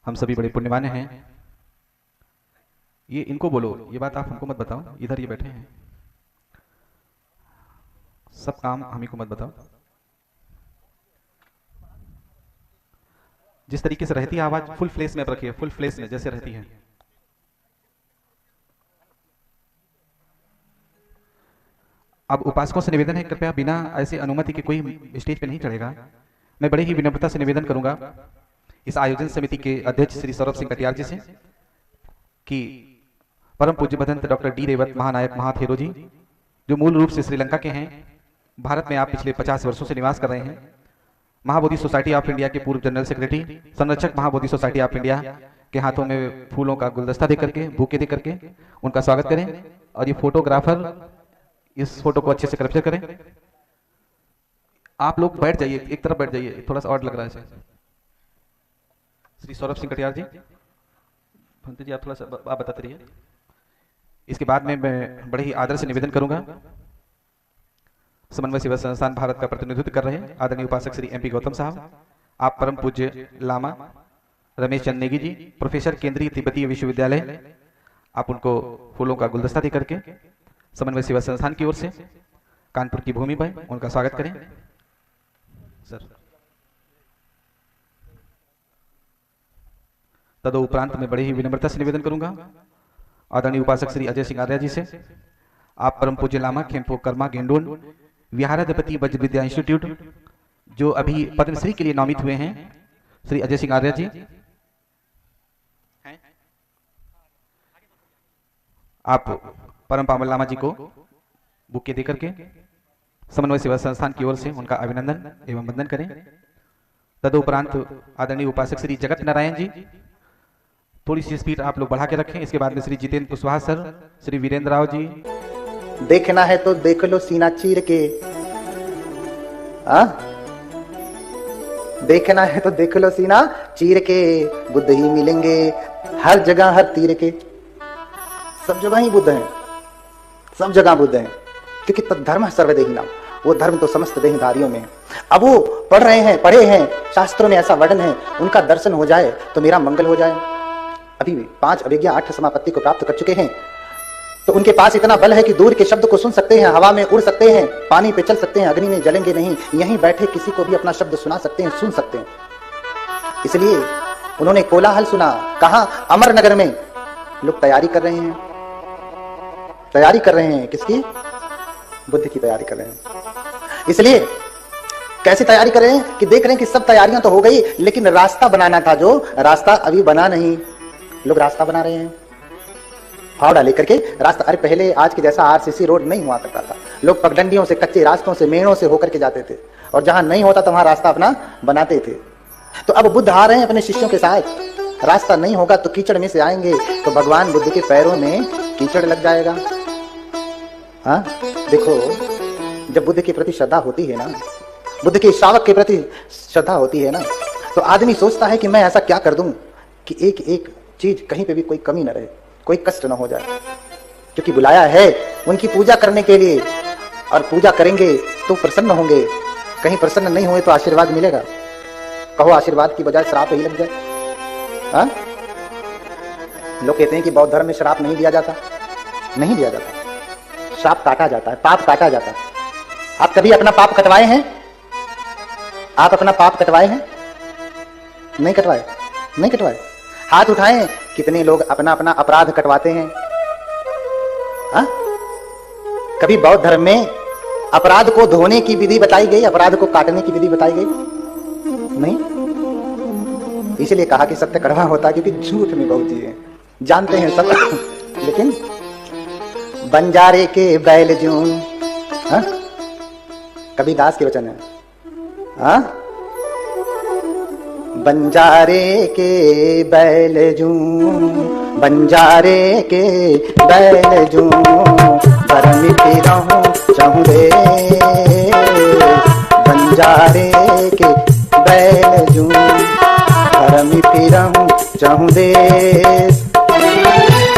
हम सभी बड़े पुण्यवान हैं। ये इनको बोलो, ये बात आप हमको मत बताओ, इधर ये बैठे हैं, सब काम हम ही को मत बताओ। जिस तरीके से रहती है आवाज फुल फ्लेस में रखिए, फुल फ्लेस में जैसे रहती है। अब उपासकों से निवेदन है, कृपया बिना ऐसे अनुमति के कोई स्टेज पे नहीं चढ़ेगा। मैं बड़े ही विनम्रता से निवेदन करूंगा इस आयोजन समिति के अध्यक्ष श्री सौरभ सिंह कटियार जी से कि परम पूज्य भदंत डॉक्टर डी रेवत महानायक महाथेरो जी, जो मूल रूप से श्रीलंका के हैं, भारत में आप पिछले 50 वर्षों से निवास कर रहे हैं, महाबोधि सोसाइटी ऑफ इंडिया के पूर्व जनरल सेक्रेटरी, संरक्षक महाबोधि सोसाइटी ऑफ इंडिया के हाथों में फूलों का गुलदस्ता दे करके, बुके दे करके उनका स्वागत करें। और ये फोटोग्राफर इस फोटो को अच्छे से कैप्चर करें। आप लोग बैठ जाइए, एक तरफ बैठ जाइए, थोड़ा सा ऑड लग रहा है। श्री सौरभ सिंह कटियार जी, भंते जी आप थोड़ा सा आप बताते रहिए। इसके बाद में मैं बड़े ही आदर से निवेदन करूंगा समन्वय सेवा संस्थान भारत का प्रतिनिधित्व कर रहे हैं आदरणीय उपासक श्री MP गौतम साहब, आप परम पूज्य लामा रमेश चंद नेगी जी, प्रोफेसर केंद्रीय तिब्बतीय विश्वविद्यालय, आप उनको फूलों का गुलदस्ता दे करके समन्वय सेवा संस्थान की ओर से कानपुर की भूमि पर उनका स्वागत करें। सर तदुपरांत मैं बड़े ही विनम्रता से निवेदन करूंगा आदरणीय उपासक श्री अजय सिंह आर्या जी से, आप परम पूज्य लामा खेमपो कर्मा गेंडोन विहाराधिपति वज्र विद्या इंस्टीट्यूट, जो अभी पद्मश्री के लिए नामित हुए हैं, श्री अजय सिंह आर्या जी, आप परम पावन लामा जी को बुके देकर के समन्वय सेवा संस्थान की ओर से उनका अभिनंदन एवं वंदन करें। तदुपरांत आदरणीय उपासक श्री जगत नारायण जी, थोड़ी सी स्पीड आप लोग बढ़ा के रखें। इसके बाद में श्री जितेंद्र कुशवाहा सर, श्री वीरेंद्र राव जी। देखना है तो देख लो सीना चीर के, देखना है तो देख लो सीना चीर के, बुद्ध ही मिलेंगे हर जगह हर तीर के। सब जगह ही बुद्ध हैं, सब जगह बुद्ध हैं, क्योंकि तद्धर्म सर्वदेही नाम, वो धर्म तो समस्त देहधारियों में। अब वो पढ़ रहे हैं, पढ़े हैं, शास्त्रों में ऐसा वर्णन है, उनका दर्शन हो जाए तो मेरा मंगल हो जाए। अभी 5 अभिज्ञा 8 समापत्ति को प्राप्त कर चुके हैं, तो उनके पास इतना बल है कि दूर के शब्द को सुन सकते हैं, हवा में उड़ सकते हैं, पानी पे चल सकते हैं, अग्नि में जलेंगे नहीं, यहीं बैठे किसी को भी अपना शब्द सुना सकते हैं, सुन सकते हैं। इसलिए उन्होंने कोलाहल सुना, कहा अमरनगर में लोग तैयारी कर रहे हैं, तैयारी कर रहे हैं, किसकी? बुद्ध की तैयारी कर रहे हैं। इसलिए कैसे तैयारी कर रहे हैं कि देख रहे हैं कि सब तैयारियां तो हो गई, लेकिन रास्ता बनाना था, जो रास्ता अभी बना नहीं, लोग रास्ता बना रहे हैं, फावड़ा लेकर के रास्ता। अरे पहले आज के जैसा RCC रोड नहीं हुआ करता था, लोग पगडंडियों से, कच्चे रास्तों से, मेड़ों से होकर के जाते थे, और जहां नहीं होता था वहां रास्ता अपना बनाते थे। तो अब बुद्ध आ रहे हैं अपने शिष्यों के साथ, रास्ता नहीं होगा तो कीचड़ में से आएंगे, तो भगवान बुद्ध के पैरों में कीचड़ लग जाएगा। हाँ देखो, जब बुद्ध के प्रति श्रद्धा होती है ना, बुद्ध के श्रावक के प्रति श्रद्धा होती है ना, तो आदमी सोचता है कि मैं ऐसा क्या कर दूं कि एक एक चीज कहीं पे भी कोई कमी न रहे, कोई कष्ट न हो जाए, क्योंकि बुलाया है उनकी पूजा करने के लिए, और पूजा करेंगे तो प्रसन्न होंगे, कहीं प्रसन्न नहीं हुए तो आशीर्वाद मिलेगा। कहो आशीर्वाद की बजाय श्राप ही लग जाए। हाँ, लोग कहते हैं कि बौद्ध धर्म में श्राप नहीं दिया जाता, नहीं दिया जाता, श्राप काटा जाता है, पाप काटा जाता है। आप कभी अपना पाप कटवाए हैं? आप अपना पाप कटवाए हैं? नहीं कटवाए, नहीं कटवाए। हाथ उठाएं, कितने लोग अपना अपना अपराध कटवाते हैं? हाँ, कभी बौद्ध धर्म में अपराध को धोने की विधि बताई गई, अपराध को काटने की विधि बताई गई? नहीं। इसलिए कहा कि सत्य कड़वा होता है, क्योंकि झूठ में बहुत चीजें जानते हैं सब, लेकिन बंजारे के बैल जूं, हाँ? कबीर दास के वचन है, हाँ? बंजारे के बैल जूं, बंजारे के बैल जूं, भरमी फिरहूं चाहूं दे, बंजारे के बैल जूं, भरमी फिरहूं चाहूं दे।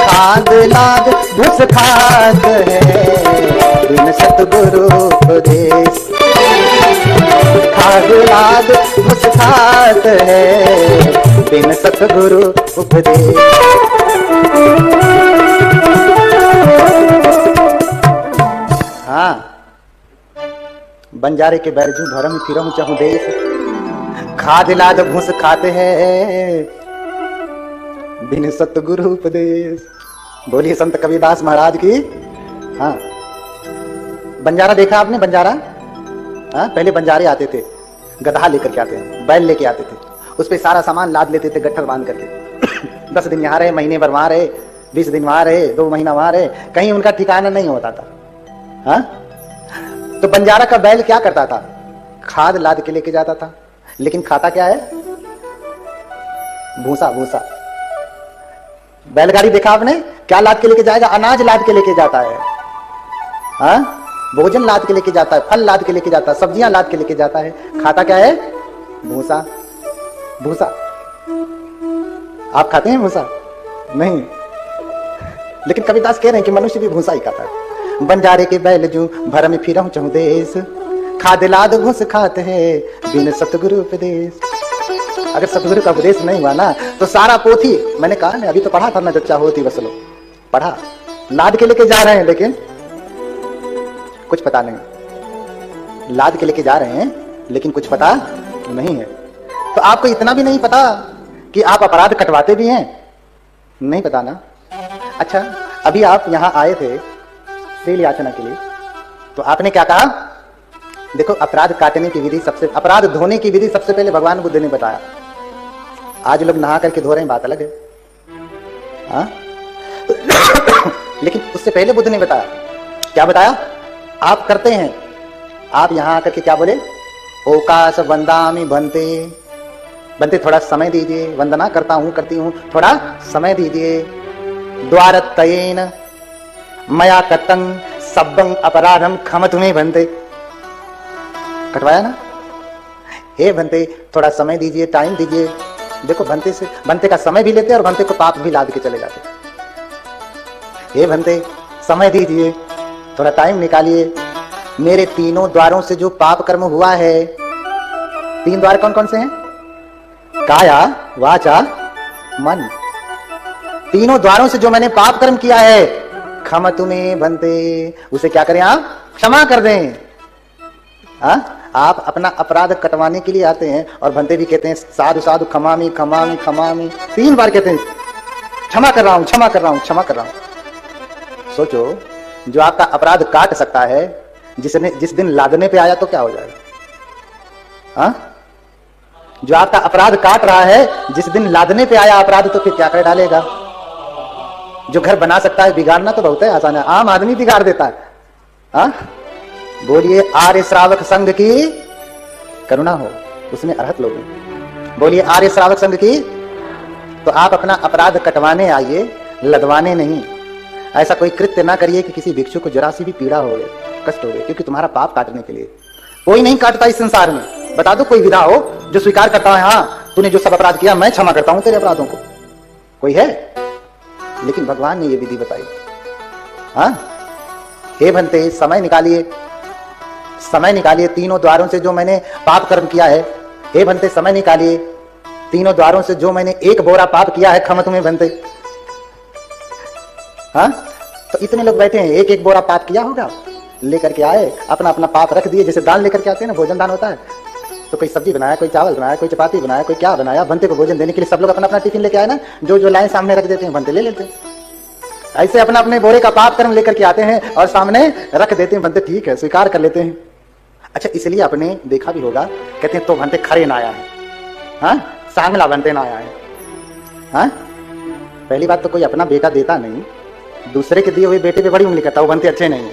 खाद लाद घुस खाद है बिन सतगुरु उपदेश, खाद घुस खात है बिन सतगुरु उपदेश। हाँ, बंजारे के बैरजू भरम फिरम चहु देश, खाद लाद घुस खाते हैं बिन सतगुरु उपदेश। बोलिए संत कबीरदास महाराज की। हाँ, बंजारा देखा आपने? बंजारा, हाँ, पहले बंजारे आते थे, गधा लेकर के आते हैं, बैल लेके आते थे, उस पे सारा सामान लाद लेते थे गट्ठर बांध करके। 10 दिन यहाँ रहे, महीने भर वहां रहे, 20 दिन वहां रहे, 2 महीना वहां रहे, कहीं उनका ठिकाना नहीं होता था। हाँ, तो बंजारा का बैल क्या करता था? खाद लाद के लेके जाता था, लेकिन खाता क्या है? भूसा। भूसा। बैलगाड़ी देखा आपने? क्या लाद के लेके जाएगा? अनाज लाद के लेके जाता है। हाँ, भोजन लाद के लेके जाता है, फल लाद के लेके जाता है, सब्जियां लाद के लेके जाता है। खाता क्या है? भूसा। भूसा। आप खाते हैं भूसा? नहीं, लेकिन कबीरदास कह रहे हैं कि मनुष्य भी भूसा ही खाता है। बंजारे के बैल जू भर में फिरहूं चहु देश, खाद लाद घुस खाते हैं बिन सतगुरु उपदेश। अगर सतगुरु का उपदेश नहीं हुआ ना तो सारा पोथी, मैंने कहा ना, अभी तो पढ़ा था ना, जच्चा होती बस लो पढ़ा, लाद के लेके जा रहे हैं लेकिन कुछ पता नहीं। लाद के लेके जा रहे हैं लेकिन कुछ पता नहीं है। तो आपको इतना भी नहीं पता कि आप अपराध कटवाते भी हैं? नहीं पता ना। अच्छा, अभी आप यहां आए थे तेल याचना के लिए, तो आपने क्या कहा? देखो, अपराध काटने की विधि सबसे, अपराध धोने की विधि सबसे पहले भगवान बुद्ध ने बताया। आज लोग नहा करके धो रहे हैं, बात अलग है। हाँ? लेकिन उससे पहले बुद्ध ने बताया। क्या बताया? आप करते हैं, आप यहां आकर के क्या बोले? ओकाश वंदामि बनते। बनते, थोड़ा समय दीजिए, वंदना करता हूं, करती हूं, थोड़ा समय दीजिए। द्वारतयेन मया कतंग सब्बं अपराधम खमतु मे भन्ते। कटवाया ना? हे भन्ते, थोड़ा समय दीजिए, टाइम दीजिए। देखो, भन्ते से, भन्ते का समय भी लेते और भन्ते को पाप भी लाद के चले जाते। हे भन्ते, समय दीजिए, थोड़ा टाइम निकालिए। मेरे तीनों द्वारों से जो पाप कर्म हुआ है, 3 द्वार कौन कौन से हैं? काया, वाचा, मन। तीनों द्वारों से जो मैंने पाप कर्म किया है, खमतु मे भन्ते, उसे क्या करें आप? क्षमा कर दें। आप अपना अपराध कटवाने के लिए आते हैं और भन्ते भी कहते हैं साधु साधु खमामी खमामी खमामी, 3 बार कहते हैं क्षमा कर रहा हूं, क्षमा कर रहा हूं, क्षमा कर रहा हूं। सोचो, जो आपका अपराध काट सकता है, जिस दिन लादने पे आया तो क्या हो जाएगा? हाँ, जो आपका अपराध काट रहा है, जिस दिन लादने पे आया अपराध तो फिर क्या कर डालेगा? जो घर बना सकता है, बिगाड़ना तो बहुत है आसान है, आम आदमी बिगाड़ देता है। हाँ, बोलिए आर्य श्रावक संघ की करुणा हो, उसमें अर्हत लोग हैं। बोलिए आर्य श्रावक संघ की। तो आप अपना अपराध कटवाने आइए, लदवाने नहीं। ऐसा कोई कृत्य ना करिए कि किसी भिक्षु को जरा सी भी पीड़ा हो गए, कष्ट हो गए, क्योंकि तुम्हारा पाप काटने के लिए कोई नहीं काटता इस संसार में। बता दो कोई विधा हो जो स्वीकार करता है, हाँ तूने जो सब अपराध किया मैं क्षमा करता हूं तेरे अपराधों को, कोई है? लेकिन भगवान ने ये विधि बताई। हाँ, हे भन्ते, समय निकालिए, समय निकालिए। तीनों द्वारों से जो मैंने पाप कर्म किया है, हे भन्ते समय निकालिए। तीनों द्वारों से जो मैंने 1 बोरा पाप किया है, खमतु मे भन्ते। हाँ, तो इतने लोग बैठे हैं, 1-1 बोरा पाप किया होगा, लेकर के आए, अपना अपना पाप रख दिए। जैसे दान लेकर के आते हैं ना, भोजन दान होता है, तो कोई सब्जी बनाया, कोई चावल बनाया, कोई चपाती बनाया, कोई क्या बनाया, भन्ते को भोजन देने के लिए सब लोग अपना अपना टिफिन लेके आए ना, जो लाइन सामने रख देते हैं, भन्ते ले लेते हैं। ऐसे अपना अपने बोरे का पाप कर्म लेकर के आते हैं और सामने रख देते हैं, भन्ते ठीक है स्वीकार कर लेते हैं। अच्छा, इसलिए आपने देखा भी होगा, कहते हैं तो भन्ते खरे ना आया है, हाँ सांगला भन्ते ना आया है। हाँ, पहली बात तो कोई अपना बेटा देता नहीं, दूसरे के दिए हुए बेटे पे बड़ी उंगली करता, वो भन्ते अच्छे नहीं है।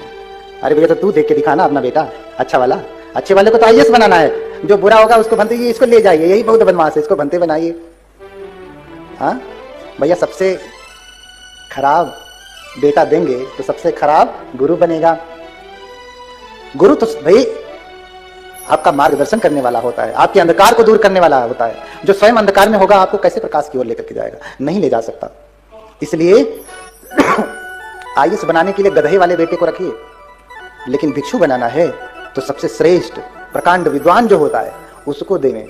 अरे भैया, तो तू देख के दिखाना अपना बेटा अच्छा वाला। अच्छे वाले को तो आईएएस बनाना है, जो बुरा होगा उसको भन्ते, इसको ले जाइए, यही बहुत बदमाश है, इसको भन्ते बनाइए। हाँ भैया, सबसे खराब बेटा देंगे तो सबसे खराब गुरु बनेगा। गुरु तो भाई आपका मार्गदर्शन करने वाला होता है, आपके अंधकार को दूर करने वाला होता है। जो स्वयं अंधकार में होगा आपको कैसे प्रकाश की ओर लेकर के जाएगा? नहीं ले जा सकता। इसलिए आईएएस बनाने के लिए गधे वाले बेटे को रखिए, लेकिन भिक्षु बनाना है तो सबसे श्रेष्ठ प्रकांड विद्वान जो होता है उसको देवें,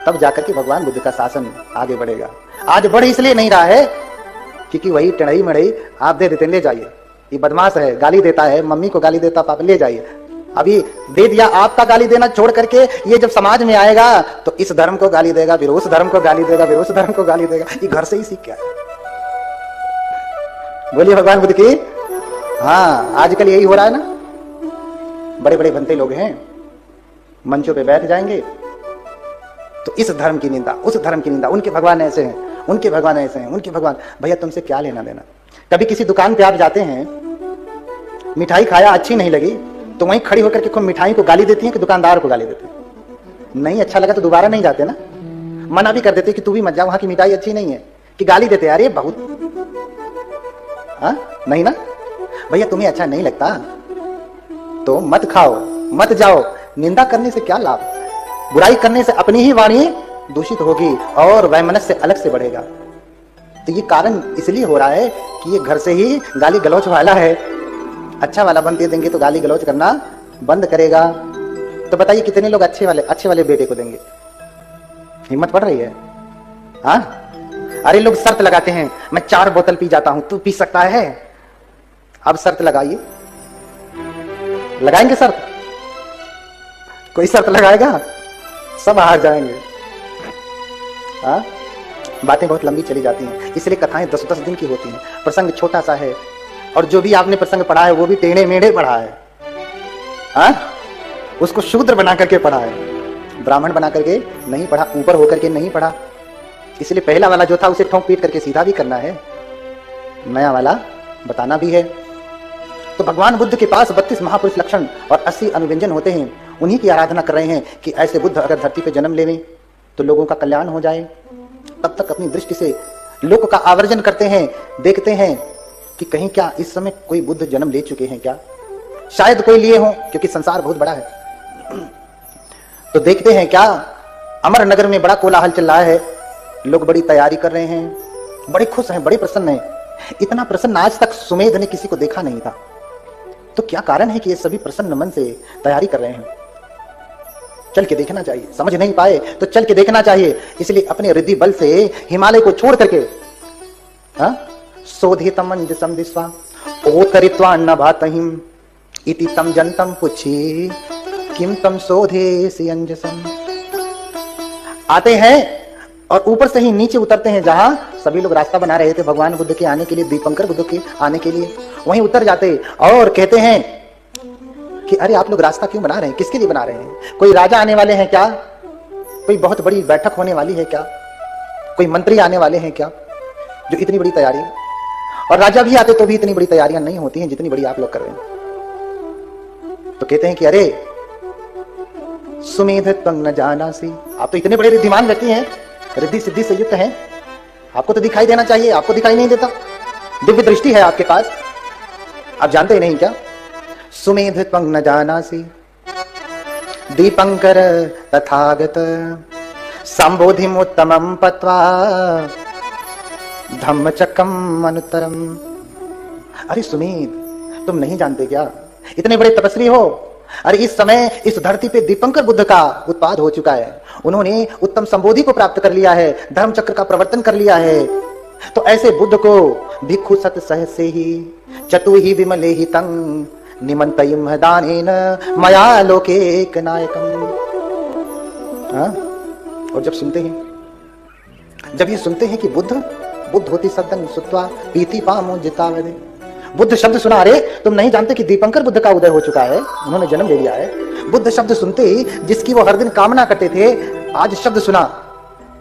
तब जाकर के भगवान बुद्ध का शासन आगे बढ़ेगा। आज बढ़ इसलिए नहीं रहा है क्योंकि वही टढ़ई मढ़ई आप दे देते, ले जाइए, ये बदमाश है, गाली देता है, मम्मी को गाली देता, पापा ले जाइए। अभी दे दिया, आपका गाली देना छोड़ करके ये जब समाज में आएगा तो इस धर्म को गाली देगा, फिर उस धर्म को गाली देगा, फिर उस धर्म को गाली देगा। ये घर से ही सीख गया। बोलिए भगवान बुद्ध की। हाँ, आजकल यही हो रहा है ना। बड़े बड़े बनते लोग हैं, मंचों पे बैठ जाएंगे तो इस धर्म की निंदा, उस धर्म की निंदा, उनके भगवान ऐसे हैं, उनके भगवान ऐसे हैं, उनके भगवान। भैया तुमसे क्या लेना देना। कभी किसी दुकान पे आप जाते हैं, मिठाई खाया, अच्छी नहीं लगी तो वहीं खड़ी होकर के खूब मिठाई को गाली देती हैं कि दुकानदार को गाली देती हैं। नहीं अच्छा लगा तो दोबारा नहीं जाते ना, मना भी कर देते कि तू भी मत जा, वहां की मिठाई अच्छी नहीं है, कि गाली देते यार ये बहुत। हाँ नहीं ना भैया, तुम्हें अच्छा नहीं लगता तो मत खाओ, मत जाओ। निंदा करने से क्या लाभ, बुराई करने से अपनी ही वाणी दूषित होगी और वैमनस्य अलग से बढ़ेगा। तो ये कारण इसलिए हो रहा है कि ये घर से ही गाली गलौच वाला है। अच्छा वाला बन दे देंगे तो गाली गलौच करना बंद करेगा। तो बताइए कितने लोग अच्छे वाले बेटे को देंगे। हिम्मत पड़ रही है। हाँ अरे लोग शर्त लगाते हैं, मैं 4 बोतल पी जाता हूं, तू पी सकता है। अब शर्त लगाइए, लगाएंगे शर्त? कोई शर्त लगाएगा? सब हार जाएंगे। हाँ बातें बहुत लंबी चली जाती हैं, इसलिए कथाएं 10-10 दिन की होती हैं। प्रसंग छोटा सा है और जो भी आपने प्रसंग पढ़ा है वो भी टेढ़े मेढ़े पढ़ा है। हाँ उसको शूद्र बना करके पढ़ा है, ब्राह्मण बना करके नहीं पढ़ा, ऊपर होकर के नहीं पढ़ा। इसलिए पहला वाला जो था उसे ठोंक पीट करके सीधा भी करना है, नया वाला बताना भी है। तो भगवान बुद्ध के पास 32 महापुरुष लक्षण और 80 अनुव्यंजन होते हैं। उन्हीं की आराधना कर रहे हैं कि ऐसे बुद्ध अगर धरती पे जन्म लेवें तो लोगों का कल्याण हो जाए। तब तक अपनी दृष्टि से लोक का आवर्जन करते हैं, देखते हैं कि कहीं क्या इस समय कोई बुद्ध जन्म ले चुके हैं क्या, शायद कोई लिए हों क्योंकि संसार बहुत बड़ा है। तो देखते हैं क्या अमर नगर में बड़ा कोलाहल चल रहा है, लोग बड़ी तैयारी कर रहे हैं, बड़े खुश हैं, बड़े प्रसन्न हैं। इतना प्रसन्न आज तक सुमेध ने किसी को देखा नहीं था। तो क्या कारण है कि ये सभी प्रसन्न मन से तैयारी कर रहे हैं? चल के देखना चाहिए, समझ नहीं पाए तो चल के देखना चाहिए। इसलिए अपने रिद्धि बल से हिमालय को छोड़ करके शोधितम अंजसम दिस्वा ओतरित्वा न भातहिम इति तम जनतम पुछी किम तम शोधेसि अंजसम। आते हैं और ऊपर से ही नीचे उतरते हैं। जहां सभी लोग रास्ता बना रहे थे भगवान बुद्ध के आने के लिए, दीपंकर बुद्ध के आने के लिए, वहीं उतर जाते और कहते हैं कि अरे आप लोग रास्ता क्यों बना रहे हैं, किसके लिए बना रहे हैं? कोई राजा आने वाले हैं क्या? कोई बहुत बड़ी बैठक होने वाली है क्या? कोई मंत्री आने वाले हैं क्या जो इतनी बड़ी तैयारी? और राजा भी आते तो भी इतनी बड़ी तैयारियां नहीं होती हैं जितनी बड़ी आप लोग कर रहे हैं। तो कहते हैं कि अरे सुमेध त्वं न जानासि, आप तो इतने बड़े रिद्धिमान व्यक्ति हैं, रिद्धि सिद्धि से युक्त हैं, आपको तो दिखाई देना चाहिए, आपको दिखाई नहीं देता। दिव्य दृष्टि है आपके पास, आप जानते ही नहीं क्या? सुमेध त्वं न जानासि दीपंकर तथागत संबोधिम उत्तमं पत्वा धम्मचक्रम अनुत्तरम। अरे सुमेध तुम नहीं जानते क्या, इतने बड़े तपस्वी हो। अरे इस समय इस धरती पे दीपंकर बुद्ध का उत्पाद हो चुका है, उन्होंने उत्तम संबोधि को प्राप्त कर लिया है, धर्म चक्र का प्रवर्तन कर लिया है। तो ऐसे बुद्ध को भिक्षु सत सहसे ही चतु ही विमले ही तंग निमंतयिम दानेन मया लोके एक नायकम। और जब सुनते हैं, जब ये सुनते हैं कि बुद्ध होती सदन सुत्वा पीति पामो जितावदे, बुद्ध शब्द सुना। अरे तुम नहीं जानते कि दीपंकर बुद्ध का उदय हो चुका है, उन्होंने जन्म ले लिया है। बुद्ध शब्द सुनते ही जिसकी वो हर दिन कामना करते थे, आज शब्द सुना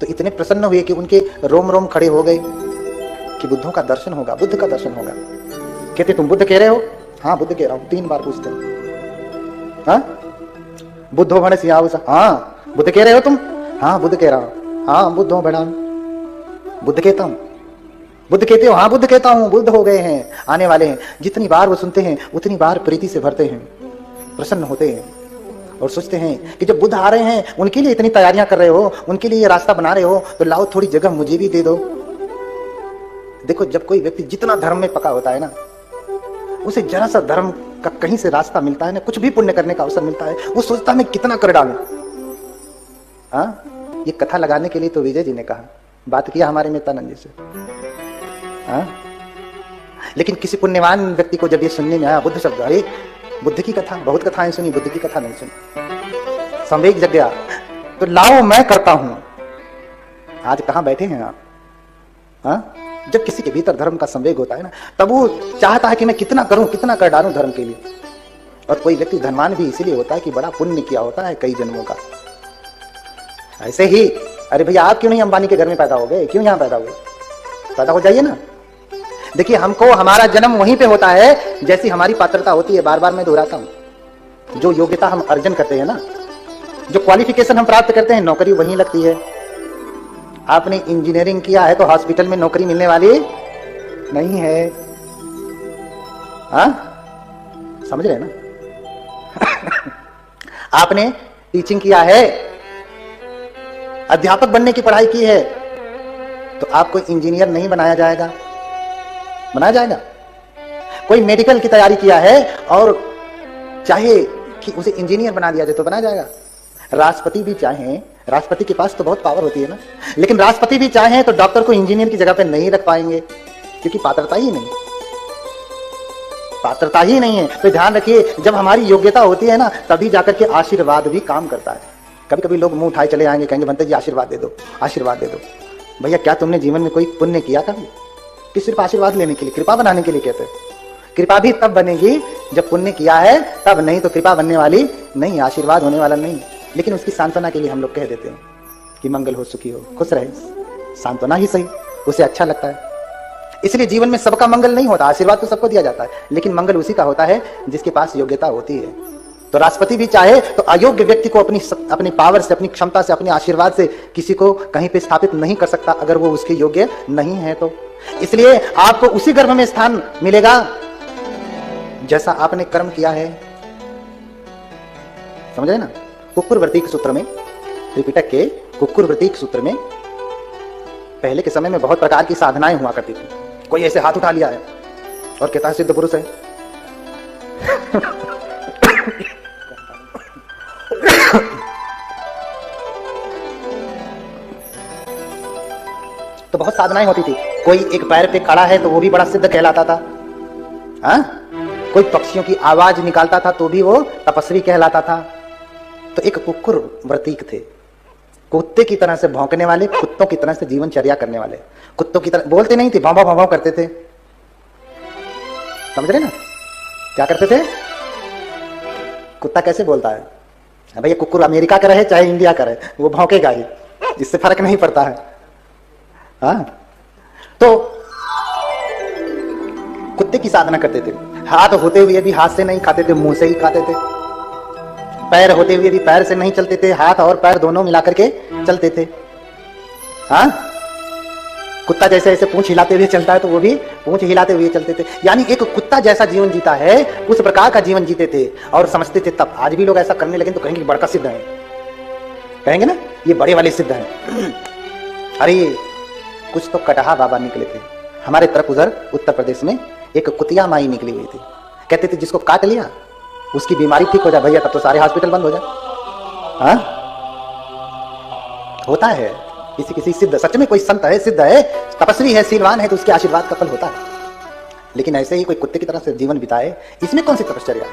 तो इतने प्रसन्न हुए कि उनके रोम रोम खड़े हो गए कि बुद्धों का दर्शन होगा, बुद्ध का दर्शन होगा। कहते तुम बुद्ध कह रहे हो? हाँ बुद्ध कह रहा हूं। 3 बार पूछते हैं। हाँ बुद्धो भण सियावसा, हाँ बुद्ध कह रहे हो तुम? हाँ बुद्ध कह रहा हूं। हाँ बुद्धो भण, बुद्ध कहता हूं। बुद्ध कहते हो? हाँ बुद्ध कहता हूं। बुद्ध हो गए हैं, आने वाले हैं। जितनी बार वो सुनते हैं उतनी बार प्रीति से भरते हैं, प्रसन्न होते हैं और सोचते हैं कि जब बुद्ध आ रहे हैं, उनके लिए इतनी तैयारियां कर रहे हो, उनके लिए ये रास्ता बना रहे हो, तो लाओ थोड़ी जगह मुझे भी दे दो। देखो जब कोई व्यक्ति जितना धर्म में पका होता है ना, उसे जरा सा धर्म का कहीं से रास्ता मिलता है ना, कुछ भी पुण्य करने का अवसर मिलता है, वो सोचता है मैं कितना कर डालूं। हाँ, ये कथा लगाने के लिए तो विजय जी ने कहा, बात किया हमारे मितानंद जी से। हाँ, लेकिन किसी पुण्यवान व्यक्ति को जब ये सुनने में आया बुद्ध शब्द, अरे बुद्ध की कथा, बहुत कथाएं सुनी, बुद्ध की कथा नहीं सुनी, संवेग जग गया, तो लाओ मैं करता हूं। आज कहां बैठे हैं आप? हाँ, जब किसी के भीतर धर्म का संवेग होता है ना, तब वो चाहता है कि मैं कितना करूं, कितना कर डालूं धर्म के लिए। और कोई व्यक्ति धनवान भी इसीलिए होता है कि बड़ा पुण्य किया होता है कई जन्मों का। ऐसे ही, अरे भैया आप क्यों नहीं अंबानी के घर में पैदा हो गए, क्यों यहां पैदा हुए? पैदा हो जाइए ना। देखिए, हमको हमारा जन्म वहीं पे होता है जैसी हमारी पात्रता होती है। बार बार मैं दोहराता हूं, जो योग्यता हम अर्जन करते हैं ना, जो क्वालिफिकेशन हम प्राप्त करते हैं, नौकरी वहीं लगती है। आपने इंजीनियरिंग किया है तो हॉस्पिटल में नौकरी मिलने वाली नहीं है। हाँ, समझ रहे हैं ना? आपने टीचिंग किया है, अध्यापक बनने की पढ़ाई की है, तो आपको इंजीनियर नहीं बनाया जाएगा। बनाया जाएगा? कोई मेडिकल की तैयारी किया है और चाहे कि उसे इंजीनियर बना दिया जाए तो बनाया जाएगा। राष्ट्रपति भी चाहें, राष्ट्रपति के पास तो बहुत पावर होती है ना, लेकिन राष्ट्रपति भी चाहें तो डॉक्टर को इंजीनियर की जगह पे नहीं रख पाएंगे, क्योंकि पात्रता ही नहीं, पात्रता ही नहीं है। तो ध्यान रखिए, जब हमारी योग्यता होती है ना, तभी जाकर के आशीर्वाद भी काम करता है। कभी कभी लोग मुंह उठाए चले आएंगे, कहेंगे बनते जी आशीर्वाद दे दो, आशीर्वाद दे दो। भैया क्या तुमने जीवन में कोई पुण्य किया कभी? कि सिर्फ आशीर्वाद लेने के लिए, कृपा बनाने के लिए कहते हैं? कृपा भी तब बनेगी जब पुण्य किया है तब, नहीं तो कृपा बनने वाली नहीं, आशीर्वाद होने वाला नहीं। लेकिन उसकी सांत्वना के लिए हम लोग कह देते हैं कि मंगल हो, सुखी हो, खुश रहे। सांत्वना ही सही, उसे अच्छा लगता है। इसलिए जीवन में सबका मंगल नहीं होता, आशीर्वाद तो सबको दिया जाता है, लेकिन मंगल उसी का होता है जिसके पास योग्यता होती है। तो राष्ट्रपति भी चाहे तो अयोग्य व्यक्ति को अपनी पावर से, अपनी क्षमता से, अपने आशीर्वाद से किसी को कहीं पे स्थापित नहीं कर सकता अगर वो उसके योग्य नहीं है तो। इसलिए आपको उसी गर्भ में स्थान मिलेगा जैसा आपने कर्म किया है। समझ रहे ना? कुक्कुर वृत्तिक सूत्र में, त्रिपिटक के कुक्कुर वृत्तिक सूत्र में पहले के समय में बहुत प्रकार की साधनाएं हुआ करती थी। कोई ऐसे हाथ उठा लिया है और कहता है सिद्ध पुरुष है। तो बहुत साधनाएं होती थी। कोई एक पैर पे खड़ा है तो वो भी बड़ा सिद्ध कहलाता था। हाँ? कोई पक्षियों की आवाज निकालता था तो भी वो तपस्वी कहलाता था। तो एक कुक्कुर वृत्तिक थे, कुत्ते की तरह से भौंकने वाले, कुत्तों की तरह से जीवनचर्या करने वाले। कुत्तों की तरह बोलते नहीं थे, भाव भाव करते थे। समझ रहे ना? क्या करते थे? कुत्ता कैसे बोलता है? भैया कुक्कुर अमेरिका का रहे चाहे इंडिया का रहे, वो भौंकेगा ही, इससे फर्क नहीं पड़ता है। हाँ? तो कुत्ते की साधना करते थे। हाथ होते हुए भी हाथ से नहीं खाते थे, मुंह से ही खाते थे। पैर होते हुए भी पैर से नहीं चलते थे, हाथ और पैर दोनों मिलाकर के चलते थे। हाँ? कुत्ता जैसे ऐसे पूंछ हिलाते हुए चलता है तो वो भी पूंछ हिलाते हुए चलते थे। यानी एक कुत्ता जैसा जीवन जीता है उस प्रकार का जीवन जीते थे और समझते थे। तब आज भी लोग ऐसा करने लगे तो कहेंगे बड़का सिद्ध है, कहेंगे ना ये बड़े वाले सिद्ध हैं। अरे कुछ तो कटहा बाबा निकले थे हमारे तरफ। उधर उत्तर प्रदेश में एक कुतिया माई निकली हुई थी। कहते थे जिसको काट लिया उसकी बीमारी ठीक हो जाए। भैया तब तो सारे हॉस्पिटल बंद हो जाए। हाँ? होता है किसी किसी सिद्ध, सच में कोई संत है, सिद्ध है, तपस्वी है, शीलवान है तो उसके आशीर्वाद का फल होता है। लेकिन ऐसे ही कोई कुत्ते की तरह से जीवन बिताए, इसमें कौन सी तपश्चर्या?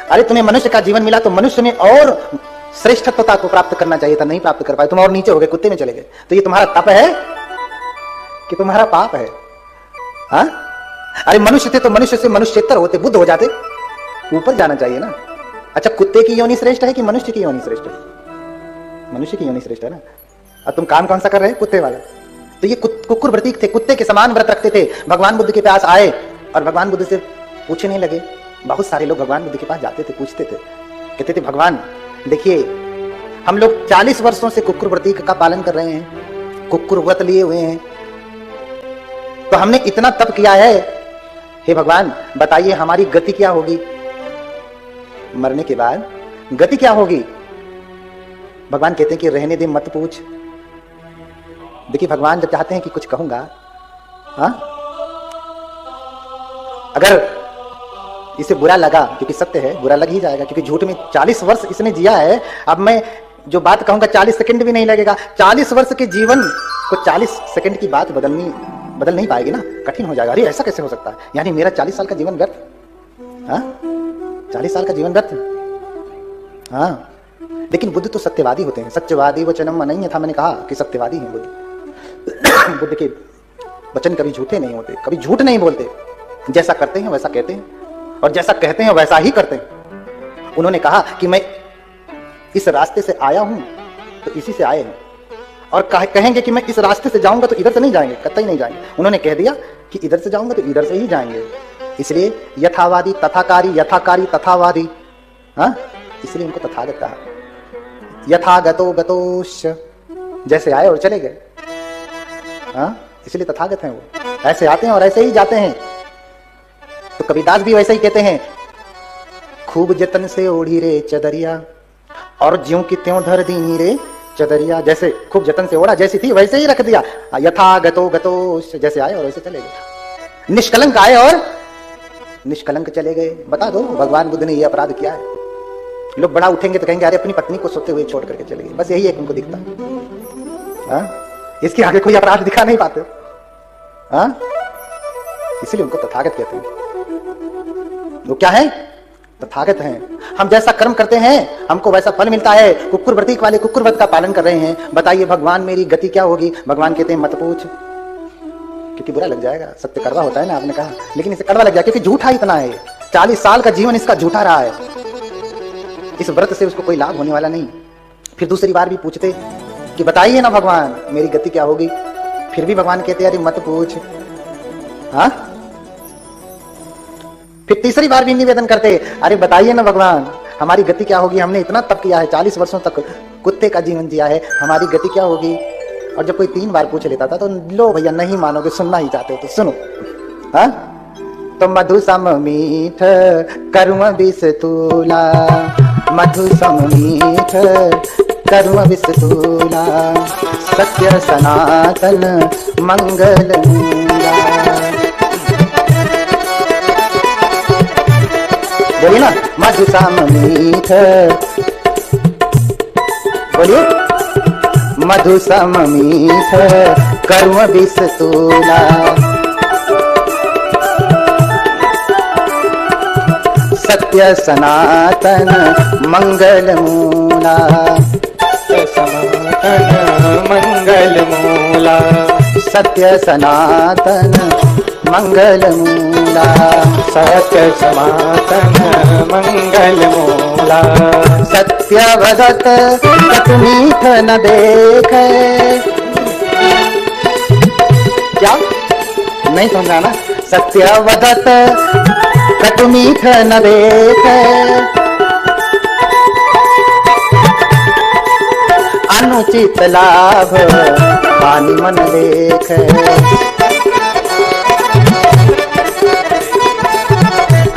अरे तुम्हें मनुष्य का जीवन मिला तो मनुष्य में और श्रेष्ठत्वता को प्राप्त करना चाहिए था, नहीं प्राप्त कर पाए, तुम और नीचे हो गए, कुत्ते में चले गए। तो ये तुम्हारा तप है कि तुम्हारा पाप है? हाँ? अरे मनुष्य थे तो मनुष्य से मनुष्यतर होते, बुद्ध हो जाते, ऊपर जाना चाहिए ना। अच्छा कुत्ते की योनि श्रेष्ठ है कि मनुष्य की योनि श्रेष्ठ है? मनुष्य की योनि श्रेष्ठ है ना। और तुम काम कौन सा कर रहे हैं? कुत्ते वाला। तो ये कुक्कुर वृत्तिक थे, कुत्ते के समान व्रत रखते थे। भगवान बुद्ध के पास आए और भगवान बुद्ध से पूछने लगे। बहुत सारे लोग भगवान बुद्ध के पास जाते थे, पूछते थे, कहते थे भगवान देखिए हम लोग 40 वर्षों से कुक्कुर वृत्तिक का पालन कर रहे हैं, कुक्कुर व्रत लिए हुए हैं, तो हमने इतना तप किया है, हे भगवान बताइए हमारी गति क्या होगी? मरने के बाद गति क्या होगी? भगवान कहते हैं कि रहने दे, मत पूछ। देखिए भगवान जब चाहते हैं कि कुछ कहूंगा, हाँ, अगर इसे बुरा लगा, क्योंकि सत्य है, बुरा लग ही जाएगा, क्योंकि झूठ में 40 वर्ष इसने जिया है। अब मैं जो बात कहूंगा 40 सेकंड भी नहीं लगेगा। 40 वर्ष के जीवन को 40 सेकंड की बात बदल नहीं पाएगी ना, कठिन हो जाएगा। अरे ऐसा कैसे हो सकता है, यानी मेरा 40 साल का जीवन व्यर्थ? हाँ, 40 साल का जीवन व्यर्थ? हाँ, लेकिन बुद्ध तो सत्यवादी होते हैं। सत्यवादी वचनम नहीं था, मैंने कहा कि सत्यवादी हैं बुद्ध। बुद्ध के वचन कभी झूठे नहीं होते, कभी झूठ नहीं बोलते। जैसा करते हैं वैसा कहते हैं, और जैसा कहते हैं वैसा ही करते हैं। उन्होंने कहा कि मैं इस रास्ते से आया हूं तो इसी से आए हैं, और कहेंगे कि मैं इस रास्ते से जाऊंगा तो इधर से नहीं जाएंगे, कतई नहीं जाएंगे। उन्होंने कह दिया कि इधर से जाऊंगा तो इधर से ही जाएंगे। इसलिए यथावादी तथाकारी, यथाकारी तथावादी। हाँ, इसलिए उनको तथागत कहा। यथागतो गतोश, जैसे आए और चले गए। हाँ, इसलिए तथागत हैं वो। ऐसे आते हैं और ऐसे ही जाते हैं। तो कबीरदास भी वैसे ही कहते हैं, खूब जतन से ओढ़ी रे चदरिया और ज्यों की त्यों धर दी रे चदरिया। जैसे खूब जतन से ओढ़ा, जैसी थी वैसे ही रख दिया। यथागतो गतोश, जैसे आए और वैसे चले गए। निष्कलंक आए और निष्कलंक चले गए। बता दो भगवान बुद्ध ने ये अपराध किया है? लोग बड़ा उठेंगे तो कहेंगे अरे अपनी पत्नी को सोते हुए छोड़ करके चले गए, बस यही एक उनको दिखता है। इसके आगे कोई अपराध दिखा नहीं पाते। इसीलिए उनको तथागत कहते हैं। वो क्या है? तथागत हैं। हम जैसा कर्म करते हैं हमको वैसा फल मिलता है। कुकुर व्रतिक वाले कुकुर व्रत का पालन कर रहे हैं। बताइए भगवान मेरी गति क्या होगी? भगवान कहते हैं मत पूछ, क्योंकि बुरा लग जाएगा। सत्य कड़वा होता है ना, आपने कहा, लेकिन इसे कड़वा लग जाएगा क्योंकि झूठा इतना है। 40 साल का जीवन इसका झूठा रहा है। इस व्रत से उसको कोई लाभ होने वाला नहीं। फिर दूसरी बार भी पूछते कि बताइए ना भगवान मेरी गति क्या होगी? फिर भी भगवान कहते अरे मत पूछ। हाँ, फिर तीसरी बार भी निवेदन करते अरे बताइए ना भगवान हमारी गति क्या होगी? हमने इतना तप किया है, 40 वर्षों तक कुत्ते का जीवन जिया है, हमारी गति क्या होगी? और जब कोई 3 बार पूछ लेता था तो लो भैया नहीं मानोगे, सुनना ही चाहते हो तो सुनो। हाँ, तो मधु सम मीठ करुण विष तूला, मधु सम मीठ करुण विष तूला, सत्य सनातन मंगल मूला। बोलिए ना, मधु सम मीठ, बोलिए, मधु सम मीठ करुण विष तूला, सत्य सनातन मंगल मूला, सनातन मंगल मूला, सत्य सनातन मंगल मूला, सत्य सनातन मंगल मूला, सत्य वदत कटु मीठ न देखे। क्या नहीं समझा ना? सत्य वदत कटु मीठ न देखे, अनुचित लाभ हानि मन देखे,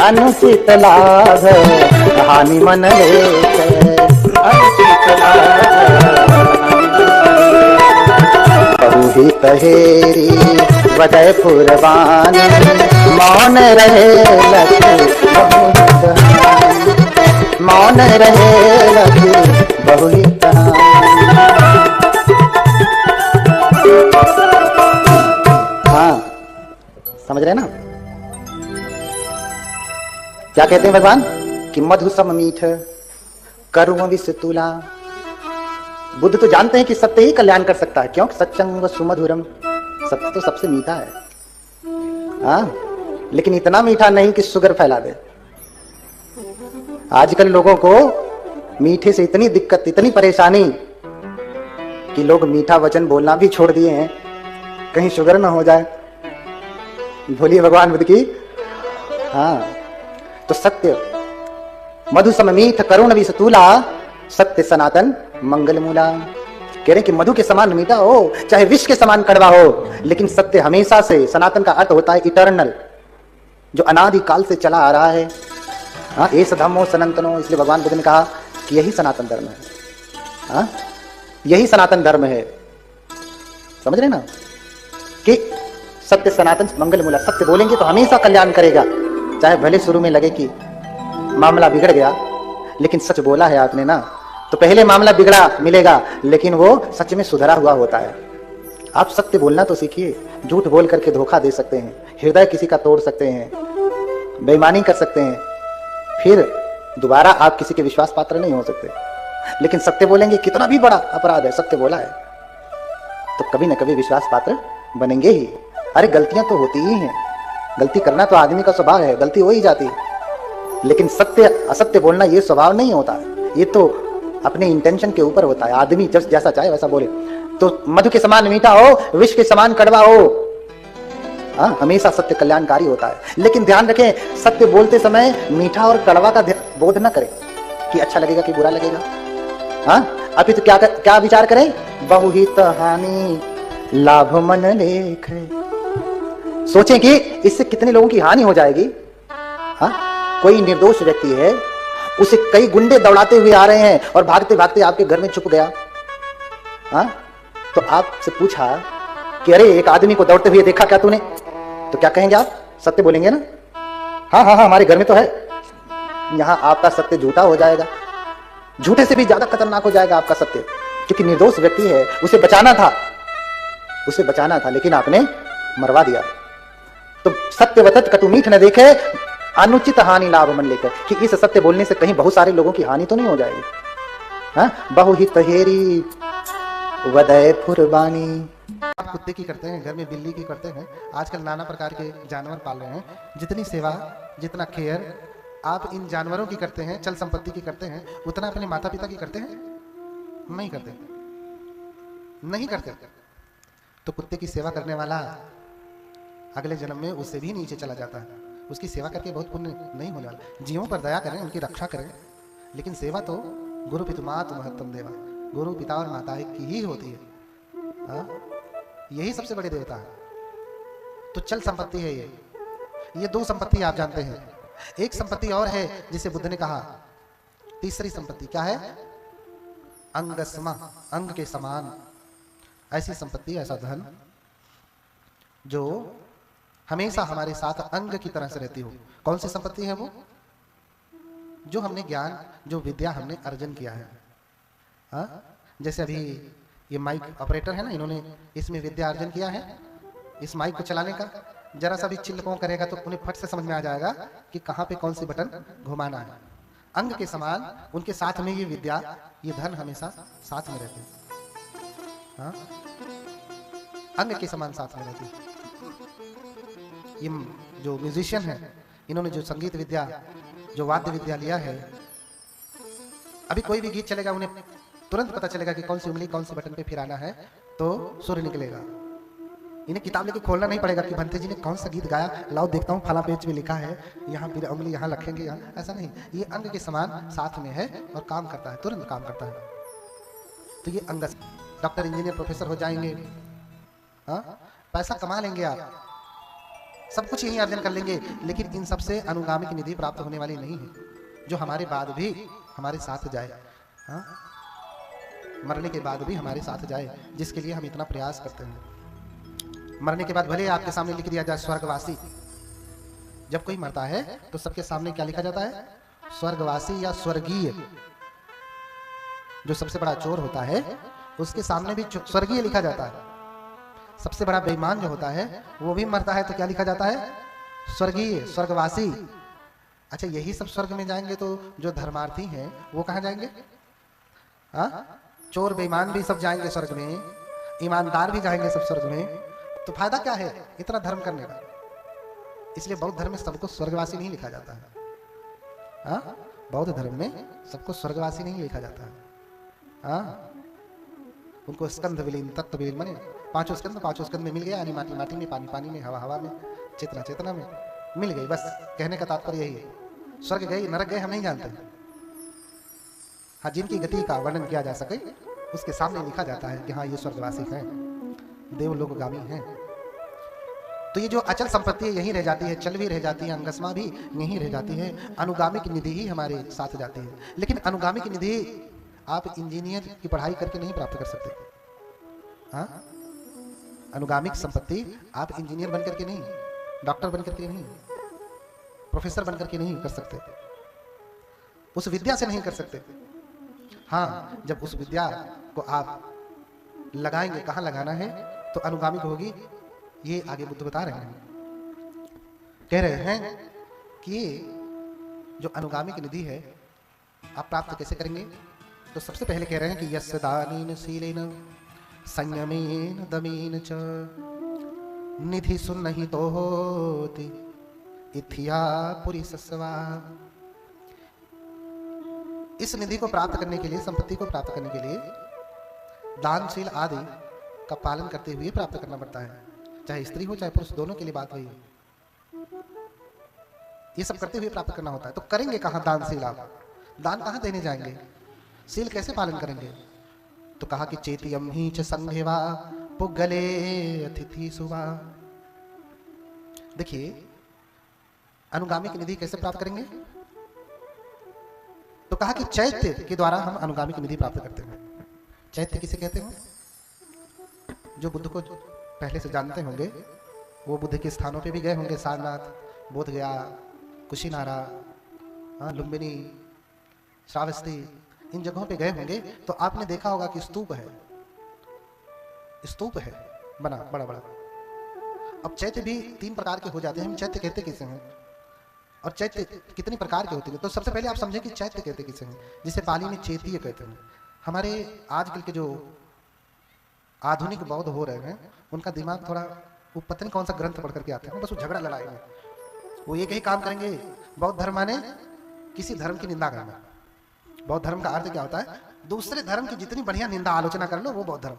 अनुचित लाभ हानि मन देखे, अनुचित लाभ बहु ही तहेरी बदय पुरबानी, मौन रहे लखी मौन रहे लखी बहुहित। हाँ, समझ रहे ना क्या कहते हैं भगवान? कि मधु सम मीठ करुण विष तूला। बुद्ध तो जानते हैं कि सत्य ही कल्याण कर सकता है। क्यों? सच्चंग व सुमधुरम, सत्य तो सबसे मीठा है। हाँ, लेकिन इतना मीठा नहीं कि शुगर फैला दे। आजकल लोगों को मीठे से इतनी दिक्कत, इतनी परेशानी कि लोग मीठा वचन बोलना भी छोड़ दिए हैं, कहीं शुगर ना हो जाए। बोलिए भगवान बुद्ध की। हाँ, तो सत्य मधु सम मीठ करुण विष तूला, सत्य सनातन मंगल मूला। कह रहे कि मधु के समान मीठा हो, चाहे विष के समान कड़वा हो, लेकिन सत्य हमेशा से, सनातन का अर्थ होता है इटर्नल, जो अनादि काल से चला आ रहा है। हाँ, एस धम्मो सनातनो, इसलिए भगवान बुद्ध ने कहा कि यही सनातन धर्म है। हाँ, यही सनातन धर्म है। समझ रहे ना कि सत्य सनातन मंगल मूला। सत्य बोलेंगे तो हमेशा कल्याण करेगा, चाहे भले शुरू में लगे कि मामला बिगड़ गया, लेकिन सच बोला है आपने ना तो पहले मामला बिगड़ा मिलेगा, लेकिन वो सच में सुधरा हुआ होता है। आप सत्य बोलना तो सीखिए। झूठ बोल करके धोखा दे सकते हैं, हृदय किसी का तोड़ सकते हैं, बेईमानी कर सकते हैं, फिर दोबारा आप किसी के विश्वास पात्र नहीं हो सकते। लेकिन सत्य बोलेंगे, कितना भी बड़ा अपराध है, सत्य बोला है, तो कभी ना कभी विश्वास पात्र बनेंगे ही। अरे गलतियां तो होती ही हैं, गलती करना तो आदमी का स्वभाव है, गलती हो ही जाती है, लेकिन सत्य असत्य बोलना ये स्वभाव नहीं होता है। ये तो अपने इंटेंशन के ऊपर होता है। आदमी जैसा चाहे वैसा बोले। तो मधु के समान मीठा हो, विष के समान कड़वा हो, हमेशा सत्य कल्याणकारी होता है। लेकिन ध्यान रखें, सत्य बोलते समय मीठा और कड़वा का बोध न करें कि अच्छा लगेगा कि बुरा लगेगा। अभी तो क्या विचार करें, बहुहित हानि लाभ मन लेख। सोचें कि इससे कितने लोगों की हानि हो जाएगी। कोई निर्दोष व्यक्ति है, उसे कई गुंडे दौड़ाते हुए आ रहे हैं और भागते भागते आपके घर में छुप गया। तो आपसे पूछा कि अरे एक आदमी को दौड़ते हुए देखा क्या तूने, तो क्या कहेंगे आप? सत्य बोलेंगे ना, हाँ हमारे घर में तो है। यहां आपका सत्य झूठा हो जाएगा, झूठे से भी ज्यादा खतरनाक हो जाएगा आपका सत्य, क्योंकि निर्दोष व्यक्ति है, उसे बचाना था, लेकिन आपने मरवा दिया। तो सत्य वतत कटु मीठ न देखे, अनुचित हानि लाभ मन लेकर, कि इस सत्य बोलने से कहीं बहुत सारे लोगों की हानि तो नहीं हो जाएगी। बहुहित हेरी वदय फुरबानी। आप कुत्ते की करते हैं, घर में बिल्ली की करते हैं, आजकल नाना प्रकार के जानवर पाल रहे हैं। जितनी सेवा, जितना केयर आप इन जानवरों की करते हैं, चल संपत्ति की करते हैं, उतना अपने माता पिता की करते हैं? नहीं करते। तो कुत्ते की सेवा करने वाला अगले जन्म में उससे भी नीचे चला जाता है। उसकी सेवा करके बहुत पुण्य नहीं होने वाला। जीवों पर दया करें, उनकी रक्षा करें, लेकिन सेवा तो गुरु पितुमात महत्तम देवा, गुरु पिता और माता की ही होती है। यही सबसे बड़े देवता है। तो चल संपत्ति है ये दो संपत्ति आप जानते हैं। एक संपत्ति और है जिसे बुद्ध ने कहा, तीसरी संपत्ति क्या है? अंगस्मा, अंग के समान। ऐसी संपत्ति, ऐसा धन जो हमेशा हमारे साथ अंग की तरह से रहती हो। कौन सी संपत्ति है वो? जो हमने ज्ञान, जो विद्या हमने अर्जन किया है। जैसे अभी ये माइक ऑपरेटर है ना, इन्होंने इसमें विद्या अर्जन किया है। इस माइक को चलाने का जरा सा भी चिल्लकों करेगा तो उन्हें फट से समझ में आ जाएगा कि कहाँ पे कौन सी बटन घुमाना है। अंग के समान उनके साथ में ये विद्या, ये धन हमेशा साथ में रहते हैं। अंग के समान साथ में रहती है। ये जो म्यूजिशियन है, इन्होंने जो संगीत विद्या, जो वाद्य विद्या लिया है, अभी कोई भी गीत चलेगा उन्हें तुरंत पता चलेगा कि कौन सी उंगली कौन से बटन पे फिराना है तो सुर निकलेगा। इन्हें किताब लेके खोलना नहीं पड़ेगा कि भंते जी ने कौन सा गीत गाया, लाओ देखता हूँ फला पेज में लिखा है, यहाँ फिर उंगली यहाँ रखेंगे, यहाँ। ऐसा नहीं, ये अंग के समान साथ में है और काम करता है, तुरंत काम करता है। तो ये अंग, डॉक्टर इंजीनियर प्रोफेसर हो जाएंगे, पैसा कमा लेंगे, आप सब कुछ यही अर्जन कर लेंगे, लेकिन इन सबसे अनुगामिक निधि प्राप्त होने वाली नहीं है, जो हमारे बाद भी हमारे साथ जाए, मरने के बाद भी हमारे साथ जाए, जिसके लिए हम इतना प्रयास करते हैं। मरने के बाद भले आपके सामने लिख दिया जाए स्वर्गवासी, जब कोई मरता है तो सबके सामने क्या लिखा जाता है? स्वर्गवासी या स्वर्गीय। जो सबसे बड़ा चोर होता है उसके सामने भी स्वर्गीय लिखा जाता है। सबसे बड़ा बेईमान जो होता है वो भी मरता है तो क्या लिखा जाता है? स्वर्गीय, स्वर्गवासी। अच्छा, यही सब स्वर्ग में जाएंगे तो जो धर्मार्थी हैं वो कहाँ जाएंगे? चोर बेईमान भी सब जाएंगे स्वर्ग में, ईमानदार भी जाएंगे सब स्वर्ग में। तो फायदा क्या है इतना धर्म करने का? इसलिए बौद्ध धर्म में सबको स्वर्गवासी नहीं लिखा जाता है। बौद्ध धर्म में सबको स्वर्गवासी नहीं लिखा जाता है। उनको स्कंद विलीन, तत्व विलीन, माने पांचों स्कंद में मिल गया, यानी माटी माटी में, पानी पानी में, हवा हवा में, चेतना चेतना में मिल गई। बस कहने का तात्पर्य यही है। स्वर्ग गए नरक गए हम नहीं जानते। हाँ, जिनकी गति का वर्णन किया जा सके उसके सामने लिखा जाता है कि हाँ ये स्वर्गवासी हैं, देवलोकगामी हैं। तो ये जो अचल संपत्ति है यही रह जाती है, चल भी रह जाती है, अंगस्मा भी यहीं रह जाती है। अनुगामिक निधि ही हमारे साथ जाती है। लेकिन अनुगामिक निधि आप इंजीनियर की पढ़ाई करके नहीं प्राप्त कर सकते। अनुगामिक संपत्ति आप इंजीनियर बनकर के नहीं, डॉक्टर बनकर के नहीं, प्रोफेसर बनकर के नहीं कर सकते, उस विद्या से नहीं कर सकते। हाँ, जब उस विद्या को आप लगाएंगे, कहाँ लगाना है, तो अनुगामी को होगी। ये आगे बुद्ध बता रहे हैं, कह रहे हैं कि ये जो अनुगामी की निधि है आप प्राप्त कैसे करेंगे। तो सबसे पहले कह रहे हैं कि यस्य दानेन शीलेन संयमेन दमेन च निधि सुन्नहि तो होति इथिया पुरीसस्वा। इस निधि को प्राप्त करने के लिए, संपत्ति को प्राप्त करने के लिए दानशील आदि का पालन करते हुए प्राप्त करना पड़ता है। चाहे स्त्री हो चाहे पुरुष, दोनों के लिए बात वही है। ये सब करते हुए प्राप्त करना होता है। तो करेंगे कहाँ दानशील? आप दान कहाँ देने जाएंगे? शील कैसे पालन करेंगे? तो कहा कि चेतियम ही च संघेवा पुगले अतिथि सुवा। देखिए, अनुगामी की निधि कैसे प्राप्त करेंगे? तो कहा कि चैत्य के द्वारा हम अनुगामी की निधि प्राप्त करते हैं। चैत्य किसे कहते हैं? जो बुद्ध को पहले से जानते होंगे, वो बुद्ध के स्थानों पे भी गए होंगे, सारनाथ, बोधगया, कुशीनारा, लुम्बिनी, श्रावस्ती, इन जगहों पे गए होंगे। तो आपने देखा होगा कि स्तूप है, स्तूप है बना बड़ा बड़ा। अब चैत्य भी 3 प्रकार के हो जाते हैं। हम चैत्य कहते किसे हैं और चैत्य कितनी प्रकार के होते हैं? तो सबसे पहले आप समझें कि चैत्य कहते किसे हैं, जिसे पाली में चेतीय कहते हैं। हमारे आजकल के जो आधुनिक बौद्ध हो रहे हैं, उनका दिमाग थोड़ा, वो पता नहीं कौन सा ग्रंथ पढ़ करके आते हैं, बस वो झगड़ा लड़ाएंगे। वो एक ही काम करेंगे, बौद्ध धर्म माने किसी धर्म की निंदा करना। बौद्ध धर्म का अर्थ क्या होता है? दूसरे धर्म की जितनी बढ़िया निंदा आलोचना कर लो, वो बौद्ध धर्म।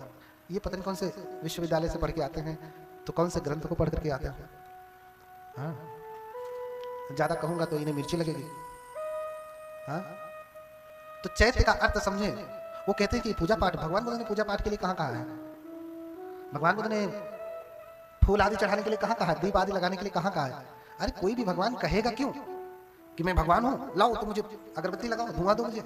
ये पता नहीं कौन से विश्वविद्यालय से पढ़ के आते हैं, तो कौन से ग्रंथ को पढ़ करके आते हैं। हाँ, ज्यादा कहूंगा तो इन्हें मिर्ची लगेगी। हाँ, तो चैत्य का अर्थ समझे। वो कहते हैं कि पूजा पाठ, भगवान बुद्ध ने पूजा पाठ के लिए कहाँ कहा है? भगवान बुद्ध ने फूल आदि चढ़ाने के लिए कहाँ कहा है? दीप आदि लगाने के लिए कहाँ कहा है? अरे कोई भी भगवान कहेगा क्यों कि मैं भगवान हूं, लाओ तो मुझे अगरबत्ती लगाओ, धुआं दो मुझे।